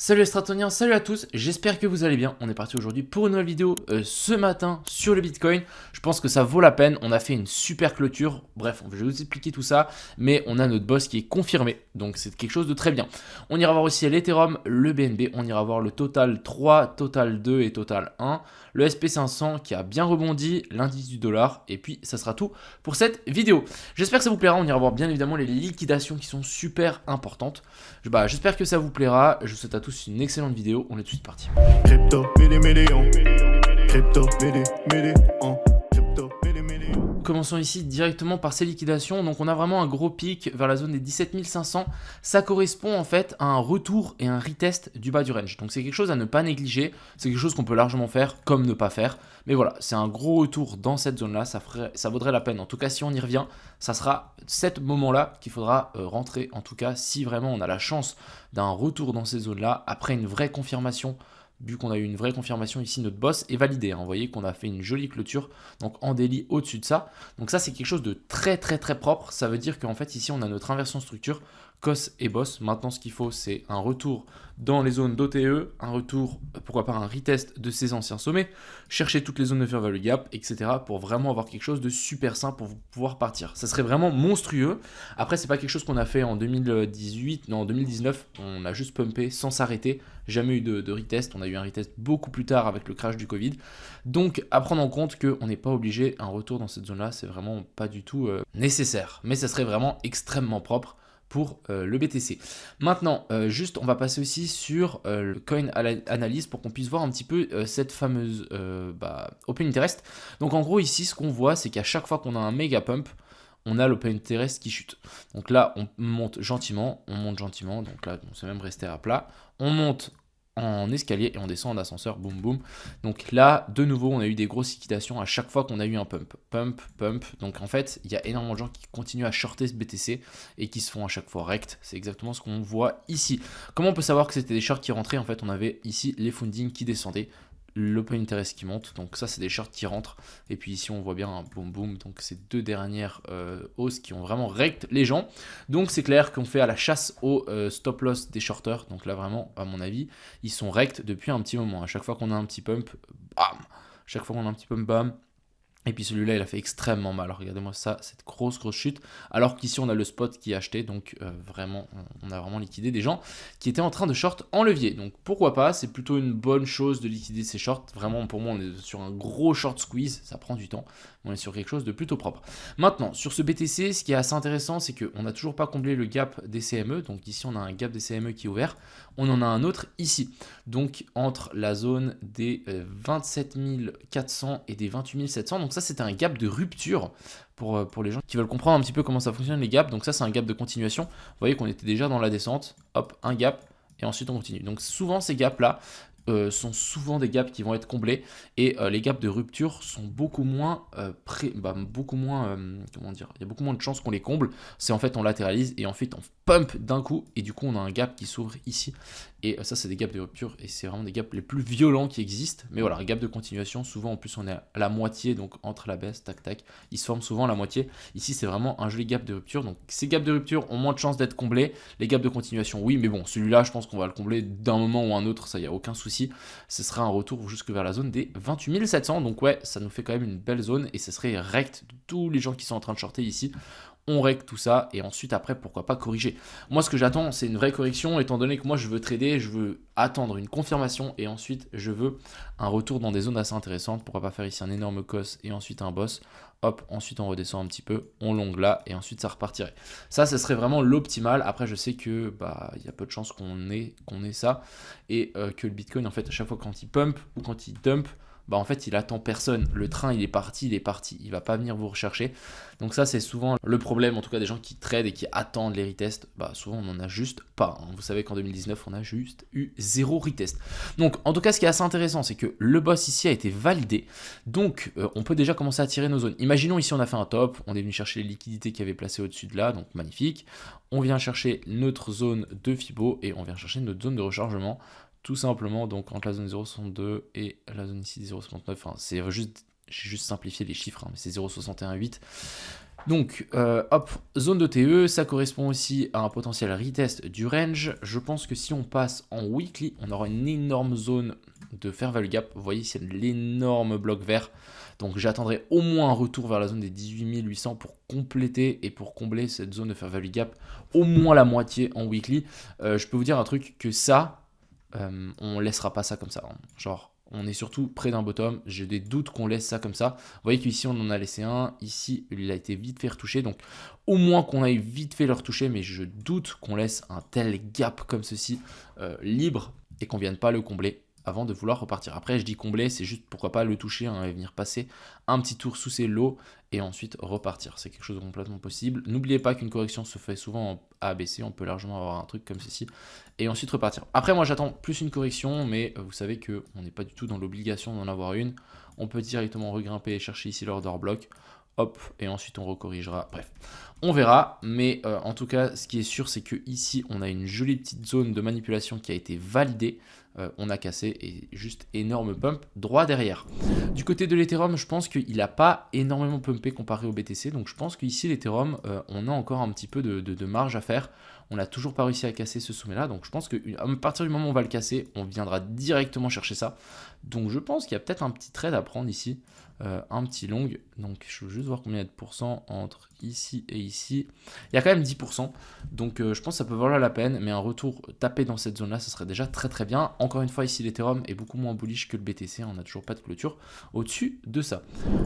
Salut les stratoniens, salut à tous, j'espère que vous allez bien. On est parti aujourd'hui pour une nouvelle vidéo ce matin sur le Bitcoin. Je pense que ça vaut la peine, on a fait une super clôture. Bref, je vais vous expliquer tout ça, mais on a notre boss qui est confirmé, donc c'est quelque chose de très bien. On ira voir aussi l'Ethereum, le BNB, on ira voir le Total 3, Total 2 et Total 1, le SP500 qui a bien rebondi, l'indice du dollar, et puis ça sera tout pour cette vidéo. J'espère que ça vous plaira, on ira voir bien évidemment les liquidations qui sont super importantes. J'espère que ça vous plaira, je vous souhaite à tous une excellente vidéo, on est tout de suite parti. Crypto, million. Crypto, million. Crypto, million. Commençons ici directement par ces liquidations. Donc on a vraiment un gros pic vers la zone des 17 500. Ça correspond en fait à un retour et un retest du bas du range. Donc c'est quelque chose à ne pas négliger. C'est quelque chose qu'on peut largement faire comme ne pas faire. Mais voilà, c'est un gros retour dans cette zone-là. Ça vaudrait la peine. En tout cas, si on y revient, ça sera cet moment-là qu'il faudra rentrer. En tout cas, si vraiment on a la chance d'un retour dans ces zones-là, après une vraie confirmation. Vu qu'on a eu une vraie confirmation ici, notre boss est validé. Vous voyez qu'on a fait une jolie clôture, donc en daily au-dessus de ça. Donc ça, c'est quelque chose de très propre. Ça veut dire qu'en fait, ici, on a notre inversion structure, COS et boss. Maintenant, ce qu'il faut, c'est un retour dans les zones d'OTE, un retour, pourquoi pas un retest de ces anciens sommets, chercher toutes les zones de fair value gap, etc. pour vraiment avoir quelque chose de super simple pour pouvoir partir. Ça serait vraiment monstrueux. Après, c'est pas quelque chose qu'on a fait en 2018, non, en 2019. On a juste pumpé sans s'arrêter. Jamais eu de retest. On a eu un retest beaucoup plus tard avec le crash du Covid. Donc, à prendre en compte qu'on n'est pas obligé. Un retour dans cette zone-là, c'est vraiment pas du tout nécessaire. Mais ça serait vraiment extrêmement propre pour le BTC. Maintenant, juste, on va passer aussi sur le coin analyse pour qu'on puisse voir un petit peu cette fameuse open interest. Donc, en gros, ici, ce qu'on voit, c'est qu'à chaque fois qu'on a un méga pump, on a l'open interest qui chute. Donc là, on monte gentiment. Donc là, on s'est même resté à plat. On monte en escalier et on descend en ascenseur, boum boum. Donc là, de nouveau, on a eu des grosses liquidations à chaque fois qu'on a eu un pump. Donc en fait, il y a énormément de gens qui continuent à shorter ce BTC et qui se font à chaque fois rect. C'est exactement ce qu'on voit ici. Comment on peut savoir que c'était des shorts qui rentraient? En fait, on avait ici les funding qui descendaient, l'open interest qui monte, donc ça c'est des shorts qui rentrent, et puis ici on voit bien un boom boom, donc ces deux dernières hausses qui ont vraiment rect les gens. Donc c'est clair qu'on fait à la chasse au stop loss des shorters. Donc là vraiment, à mon avis, ils sont rect depuis un petit moment. À chaque fois qu'on a un petit pump, bam, chaque fois qu'on a un petit pump, bam. Et puis celui-là, il a fait extrêmement mal. Alors regardez-moi ça, cette grosse chute. Alors qu'ici, on a le spot qui est acheté. Donc vraiment, on a vraiment liquidé des gens qui étaient en train de short en levier. Donc pourquoi pas, c'est plutôt une bonne chose de liquider ces shorts. Vraiment, pour moi, on est sur un gros short squeeze. Ça prend du temps. On est sur quelque chose de plutôt propre. Maintenant, sur ce BTC, ce qui est assez intéressant, c'est qu'on n'a toujours pas comblé le gap des CME. Donc ici, on a un gap des CME qui est ouvert. On en a un autre ici. Donc entre la zone des 27 400 et des 28 700. Donc ça, c'était un gap de rupture pour les gens qui veulent comprendre un petit peu comment ça fonctionne les gaps. Donc ça, c'est un gap de continuation. Vous voyez qu'on était déjà dans la descente. Hop, un gap. Et ensuite, on continue. Donc souvent, ces gaps-là sont souvent des gaps qui vont être comblés. Et les gaps de rupture sont beaucoup moins... comment dire, il y a beaucoup moins de chances qu'on les comble. C'est en fait, on latéralise et ensuite, on pump d'un coup. Et du coup, on a un gap qui s'ouvre ici. Et ça, c'est des gaps de rupture. Et c'est vraiment des gaps les plus violents qui existent. Mais voilà, gap de continuation. Souvent, en plus, on est à la moitié. Donc, entre la baisse, tac, tac. Ils se forment souvent à la moitié. Ici, c'est vraiment un joli gap de rupture. Donc, ces gaps de rupture ont moins de chances d'être comblés. Les gaps de continuation, oui. Mais bon, celui-là, je pense qu'on va le combler d'un moment ou un autre. Ça, il n'y a aucun souci. Ce sera un retour jusque vers la zone des 28 700. Donc, ouais, ça nous fait quand même une belle zone. Et ce serait rect de tous les gens qui sont en train de shorter ici. On règle tout ça et ensuite après pourquoi pas corriger. Moi ce que j'attends c'est une vraie correction étant donné que moi je veux trader, je veux attendre une confirmation et ensuite je veux un retour dans des zones assez intéressantes. Pourquoi pas faire ici un énorme cos et ensuite un boss. Hop, ensuite on redescend un petit peu, on longue là et ensuite ça repartirait. Ça, ce serait vraiment l'optimal. Après je sais que il y a peu de chances qu'on ait ça et que le Bitcoin en fait à chaque fois quand il pump ou quand il dump, en fait il attend personne. Le train il est parti, il va pas venir vous rechercher. Donc ça c'est souvent le problème en tout cas des gens qui tradent et qui attendent les retests. Souvent on n'en a juste pas. Vous savez qu'en 2019 on a juste eu 0 retest. Donc en tout cas ce qui est assez intéressant c'est que le boss ici a été validé. Donc on peut déjà commencer à tirer nos zones. Imaginons ici on a fait un top, on est venu chercher les liquidités qu'il y avait placées au-dessus de là, donc magnifique. On vient chercher notre zone de Fibo et on vient chercher notre zone de rechargement. Tout simplement, donc entre la zone 0,62 et la zone ici 0,69, c'est juste, j'ai juste simplifié les chiffres, mais c'est 0,618. Donc, hop, zone d'OTE, ça correspond aussi à un potentiel retest du range. Je pense que si on passe en weekly, on aura une énorme zone de fair value gap. Vous voyez, c'est l'énorme bloc vert. Donc, j'attendrai au moins un retour vers la zone des 18 800 pour compléter et pour combler cette zone de fair value gap, au moins la moitié en weekly. Je peux vous dire un truc, que ça, on laissera pas ça comme ça. Hein. Genre, on est surtout près d'un bottom. J'ai des doutes qu'on laisse ça comme ça. Vous voyez qu'ici, on en a laissé un. Ici, il a été vite fait retoucher. Donc, au moins qu'on aille vite fait le retoucher. Mais je doute qu'on laisse un tel gap comme ceci libre et qu'on ne vienne pas le combler avant de vouloir repartir. Après, je dis combler, c'est juste pourquoi pas le toucher hein, et venir passer un petit tour sous ces lots et ensuite repartir. C'est quelque chose de complètement possible. N'oubliez pas qu'une correction se fait souvent en ABC. On peut largement avoir un truc comme ceci et ensuite repartir. Après, moi, j'attends plus une correction, mais vous savez qu'on n'est pas du tout dans l'obligation d'en avoir une. On peut directement regrimper et chercher ici l'order block. Hop, et ensuite on recorrigera. Bref, on verra. Mais en tout cas, ce qui est sûr, c'est que ici, on a une jolie petite zone de manipulation qui a été validée. On a cassé et juste énorme pump droit derrière. Du côté de l'Ethereum, je pense qu'il n'a pas énormément pumpé comparé au BTC. Donc je pense qu'ici, l'Ethereum, on a encore un petit peu de marge à faire. On n'a toujours pas réussi à casser ce sommet-là. Donc je pense qu'à partir du moment où on va le casser, on viendra directement chercher ça. Donc je pense qu'il y a peut-être un petit trade à prendre ici. Un petit long. Donc je veux juste voir combien il y a de pourcents entre ici et ici. Il y a quand même 10%. Donc je pense que ça peut valoir la peine. Mais un retour tapé dans cette zone-là, ça serait déjà très très bien. Encore une fois, ici l'Ethereum est beaucoup moins bullish que le BTC. On n'a toujours pas de clôture au-dessus de ça.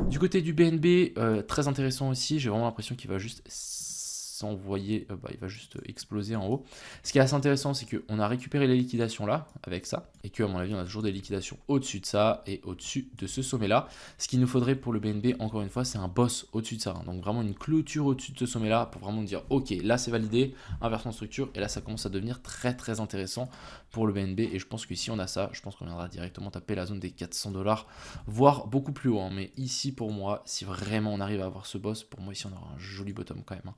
Du côté du BNB, très intéressant aussi. J'ai vraiment l'impression qu'il va juste s'envoyer, il va juste exploser en haut. Ce qui est assez intéressant, c'est qu'on a récupéré les liquidations là, avec ça, et qu'à mon avis, on a toujours des liquidations au-dessus de ça et au-dessus de ce sommet-là. Ce qu'il nous faudrait pour le BNB, encore une fois, c'est un boss au-dessus de ça. Hein. Donc vraiment une clôture au-dessus de ce sommet-là pour vraiment dire, ok, là c'est validé, inversion de structure, et là ça commence à devenir très très intéressant pour le BNB. Et je pense que si on a ça, je pense qu'on viendra directement taper la zone des 400$, voire beaucoup plus haut. Hein. Mais ici, pour moi, si vraiment on arrive à avoir ce boss, pour moi ici on aura un joli bottom quand même. Hein.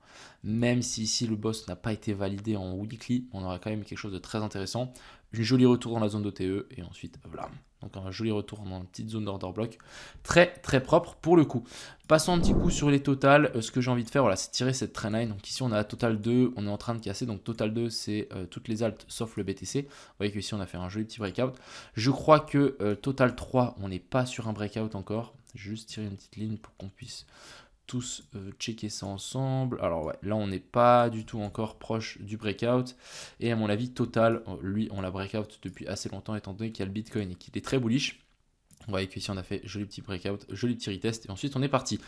Même si ici le boss n'a pas été validé en weekly, on aura quand même quelque chose de très intéressant. Une jolie retour dans la zone d'OTE et ensuite voilà. Donc un joli retour dans une petite zone d'order block. Très très propre pour le coup. Passons un petit coup sur les totals. Ce que j'ai envie de faire, voilà, c'est tirer cette trendline. Donc ici on a total 2, on est en train de casser. Donc total 2 c'est toutes les alts sauf le BTC. Vous voyez qu'ici on a fait un joli petit breakout. Je crois que total 3, on n'est pas sur un breakout encore. Je vais juste tirer une petite ligne pour qu'on puisse tous checker ça ensemble. Alors ouais, là on n'est pas du tout encore proche du breakout. Et à mon avis, Total, lui, on l'a breakout depuis assez longtemps étant donné qu'il y a le Bitcoin et qu'il est très bullish. Vous voyez qu'ici on a fait joli petit breakout, joli petit retest et ensuite on est parti.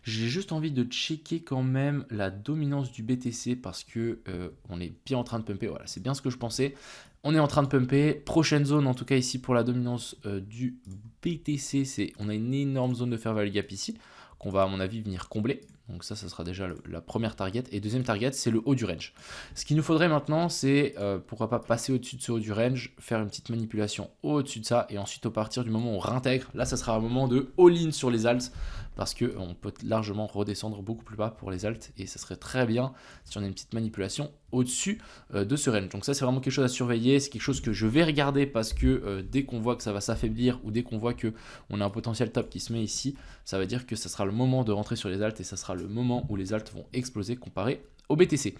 J'ai juste envie de checker quand même la dominance du BTC parce que on est bien en train de pumper. Voilà, c'est bien ce que je pensais. On est en train de pumper. Prochaine zone, en tout cas ici pour la dominance du BTC, c'est on a une énorme zone de fair value gap ici qu'on va à mon avis venir combler. Donc ça sera déjà la première target. Et deuxième target, c'est le haut du range. Ce qu'il nous faudrait maintenant, c'est pourquoi pas passer au-dessus de ce haut du range, faire une petite manipulation au-dessus de ça, et ensuite au partir du moment où on réintègre, là ça sera un moment de all-in sur les alts, parce qu'on peut largement redescendre beaucoup plus bas pour les alts, et ça serait très bien si on a une petite manipulation au-dessus de ce range. Donc ça c'est vraiment quelque chose à surveiller, c'est quelque chose que je vais regarder, parce que dès qu'on voit que ça va s'affaiblir, ou dès qu'on voit qu'on a un potentiel top qui se met ici, ça veut dire que ça sera le moment de rentrer sur les alts, et ça sera le moment où les alts vont exploser comparé au BTC.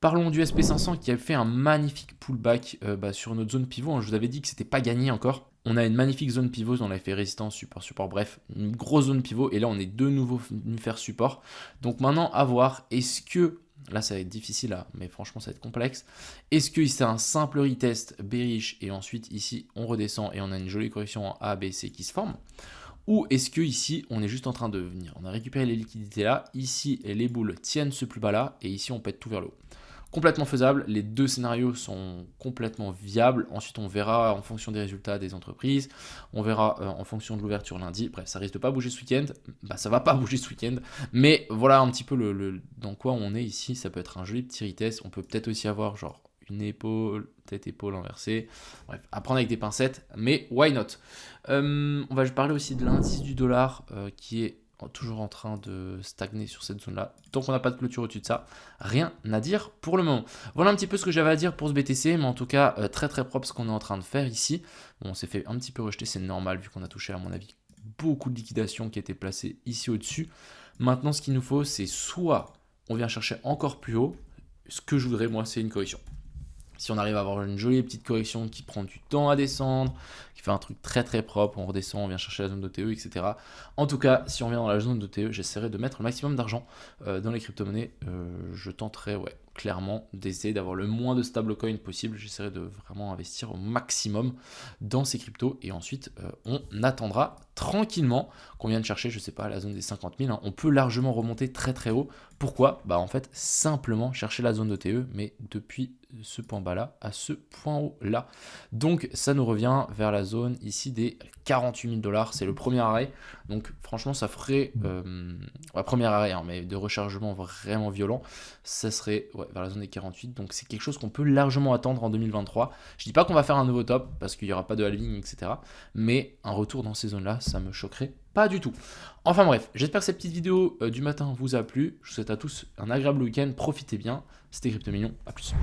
Parlons du SP500 qui a fait un magnifique pullback sur notre zone pivot. Hein. Je vous avais dit que c'était pas gagné encore. On a une magnifique zone pivot, on a fait résistance, support, bref, une grosse zone pivot. Et là, on est de nouveau venu faire support. Donc maintenant, à voir, est-ce que, là ça va être difficile, là, mais franchement ça va être complexe. Est-ce que c'est un simple retest bearish et ensuite ici on redescend et on a une jolie correction en A, B, C qui se forme? Ou est-ce que ici on est juste en train de venir, on a récupéré les liquidités là, ici les boules tiennent ce plus bas là et ici on pète tout vers le haut. Complètement faisable, les deux scénarios sont complètement viables. Ensuite on verra en fonction des résultats des entreprises, on verra en fonction de l'ouverture lundi. Bref, ça risque de pas bouger ce week-end, ça va pas bouger ce week-end, mais voilà un petit peu dans quoi on est ici. Ça peut être un joli petit retest, on peut peut-être aussi avoir genre une épaule, tête-épaule inversée. Bref, à prendre avec des pincettes, mais why not? On va parler aussi de l'indice du dollar qui est toujours en train de stagner sur cette zone-là. Tant qu'on n'a pas de clôture au-dessus de ça, rien à dire pour le moment. Voilà un petit peu ce que j'avais à dire pour ce BTC, mais en tout cas, très très propre ce qu'on est en train de faire ici. Bon, on s'est fait un petit peu rejeter, c'est normal vu qu'on a touché à mon avis beaucoup de liquidations qui étaient placées ici au-dessus. Maintenant, ce qu'il nous faut, c'est soit on vient chercher encore plus haut. Ce que je voudrais, moi, c'est une correction. Si on arrive à avoir une jolie petite correction qui prend du temps à descendre, qui fait un truc très très propre, on redescend, on vient chercher la zone d'OTE, etc. En tout cas, si on vient dans la zone d'OTE, j'essaierai de mettre le maximum d'argent dans les crypto-monnaies. Je tenterai, clairement, d'essayer d'avoir le moins de stablecoin possible. J'essaierai de vraiment investir au maximum dans ces cryptos. Et ensuite, on attendra tranquillement qu'on vienne chercher, je sais pas, la zone des 50 000. Hein. On peut largement remonter très très haut. Pourquoi ? Bah en fait, simplement chercher la zone d'OTE, mais depuis ce point bas là à ce point haut là. Donc ça nous revient vers la zone ici des 48 000 $. C'est le premier arrêt. Donc franchement, ça ferait premier arrêt, hein, mais de rechargement vraiment violent. Ça serait vers la zone des 48. Donc c'est quelque chose qu'on peut largement attendre en 2023. Je dis pas qu'on va faire un nouveau top parce qu'il n'y aura pas de halving, etc. Mais un retour dans ces zones là, ça me choquerait pas du tout. Enfin bref, j'espère que cette petite vidéo du matin vous a plu. Je vous souhaite à tous un agréable week-end. Profitez bien. C'était Crypto Millions. À plus.